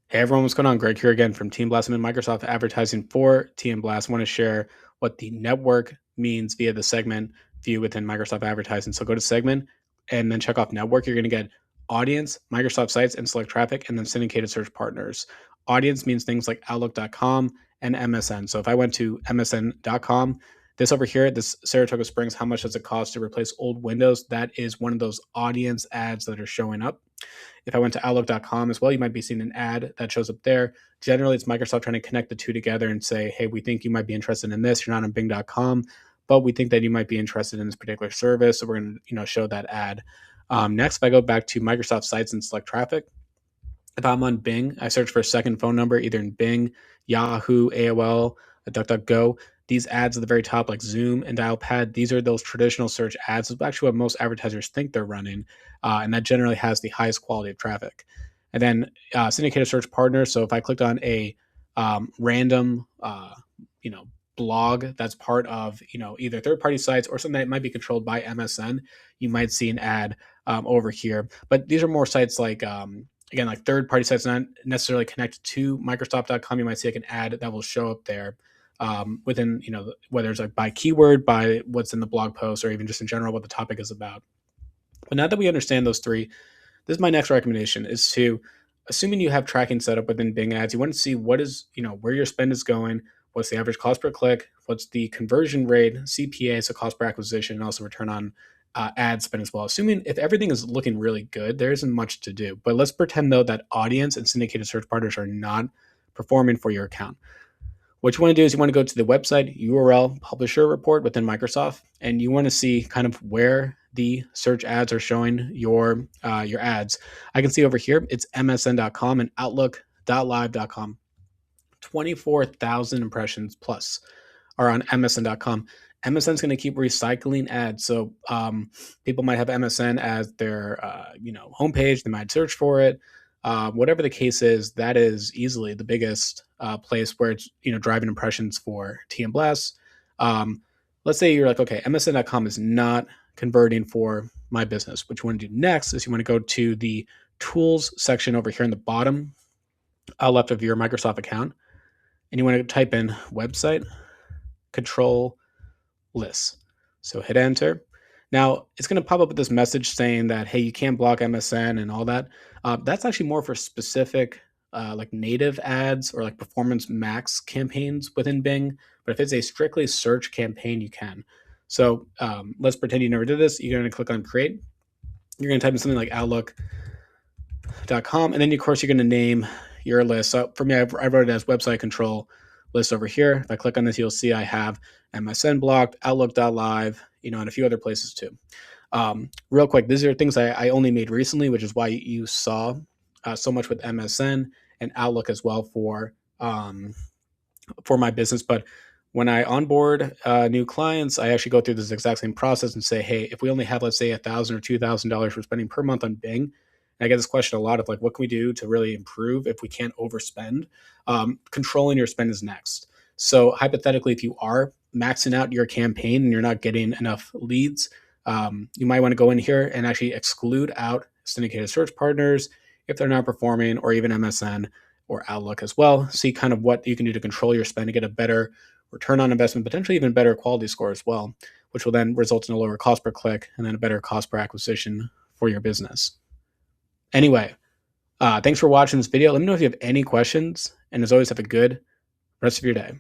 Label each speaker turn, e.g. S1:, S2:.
S1: Hey everyone, what's going on? Greg here again from Team Blast. I'm in Microsoft Advertising for Team Blast. I want to share what the network means via the segment view within Microsoft Advertising. So go to segment and then check off network. You're going to get audience, Microsoft sites, and select traffic, and then syndicated search partners. Audience means things like Outlook.com and MSN. So if I went to MSN.com, this over here, this Saratoga Springs, how much does it cost to replace old Windows? That is one of those audience ads that are showing up. If I went to Outlook.com as well, you might be seeing an ad that shows up there. Generally, it's Microsoft trying to connect the two together and say, hey, we think you might be interested in this. You're not on Bing.com, but we think that you might be interested in this particular service. So we're going to show that ad. Next, if I go back to Microsoft Sites and select traffic, if I'm on Bing, I search for a second phone number, either in Bing, Yahoo, AOL, DuckDuckGo. These ads at the very top, like Zoom and Dialpad, these are those traditional search ads. It's actually what most advertisers think they're running, and that generally has the highest quality of traffic. And then syndicated search partners. So if I clicked on a random, blog that's part of either third-party sites or something that might be controlled by MSN, you might see an ad over here. But these are more sites like again, like third-party sites not necessarily connected to Microsoft.com. You might see like an ad that will show up there within, whether it's like by keyword, by what's in the blog post, or even just in general what the topic is about. But now that we understand those three, this is my next recommendation is to, assuming you have tracking set up within Bing ads, you want to see what is, where your spend is going, what's the average cost per click, what's the conversion rate, CPA, so cost per acquisition, and also return on ad spend as well. Assuming if everything is looking really good, there isn't much to do. But let's pretend though that audience and syndicated search partners are not performing for your account. What you want to do is you want to go to the website URL publisher report within Microsoft, and you want to see kind of where the search ads are showing your ads. I can see over here it's msn.com and outlook.live.com. 24,000 impressions plus are on msn.com. MSN is going to keep recycling ads. So people might have MSN as their homepage. They might search for it. Whatever the case is, that is easily the biggest place where it's driving impressions for TM Blast. Let's say you're like, okay, MSN.com is not converting for my business. What you want to do next is you want to go to the tools section over here in the bottom left of your Microsoft account, and you want to type in website control lists. So hit enter. Now it's going to pop up with this message saying that, hey, you can't block MSN and all that. That's actually more for specific like native ads or like performance max campaigns within Bing. But if it's a strictly search campaign, you can. So let's pretend you never did this. You're going to click on create. You're going to type in something like outlook.com. And then, of course, you're going to name your list. So for me, I wrote it as website control list over here. If I click on this, you'll see I have MSN blocked, Outlook.live, and a few other places too. Real quick, these are things I only made recently, which is why you saw so much with MSN and Outlook as well for my business. But when I onboard new clients, I actually go through this exact same process and say, hey, if we only have, let's say, $1,000 or $2,000 we're spending per month on Bing, and I get this question a lot of like, what can we do to really improve if we can't overspend? Controlling your spend is next. So hypothetically, if you are maxing out your campaign and you're not getting enough leads, you might want to go in here and actually exclude out syndicated search partners if they're not performing, or even MSN or Outlook as well. See kind of what you can do to control your spend and get a better return on investment, potentially even better quality score as well, which will then result in a lower cost per click and then a better cost per acquisition for your business. Anyway, thanks for watching this video. Let me know if you have any questions, and as always, have a good rest of your day.